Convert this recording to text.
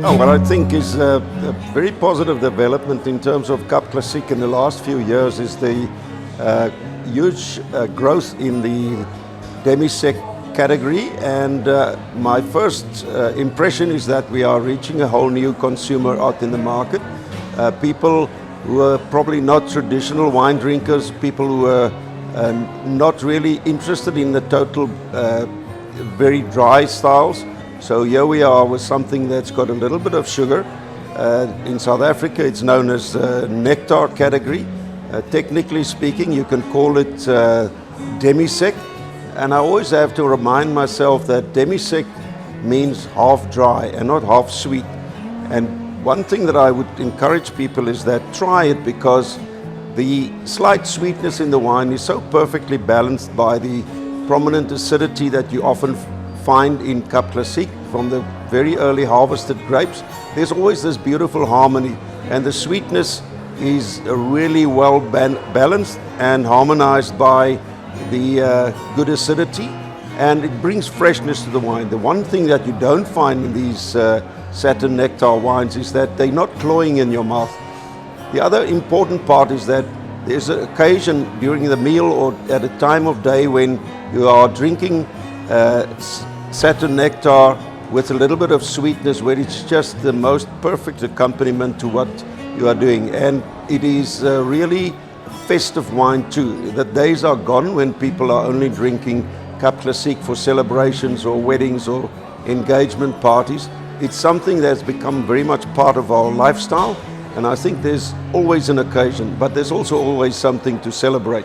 Oh, what I think is a very positive development in terms of Cap Classique in the last few years is the huge growth in the demi-sec category, and my first impression is that we are reaching a whole new consumer out in the market. People who are probably not traditional wine drinkers, people who are not really interested in the total very dry styles. So here we are with something that's got a little bit of sugar. In South Africa it's known as Nectar category. Technically speaking, you can call it demi-sec. And I always have to remind myself that demi-sec means half dry and not half sweet. And one thing that I would encourage people is that try it, because the slight sweetness in the wine is so perfectly balanced by the prominent acidity that you often find in Cap Classique from the very early harvested grapes. There's always this beautiful harmony, and the sweetness is really well balanced and harmonized by the good acidity, and it brings freshness to the wine. The one thing that you don't find in these Satin Nectar wines is that they're not cloying in your mouth. The other important part is that there's an occasion during the meal or at a time of day when you are drinking Satin Nectar with a little bit of sweetness, where it's just the most perfect accompaniment to what you are doing. And it is really festive wine too. The days are gone when people are only drinking Cap Classique for celebrations or weddings or engagement parties. It's something that's become very much part of our lifestyle, and I think there's always an occasion, but there's also always something to celebrate.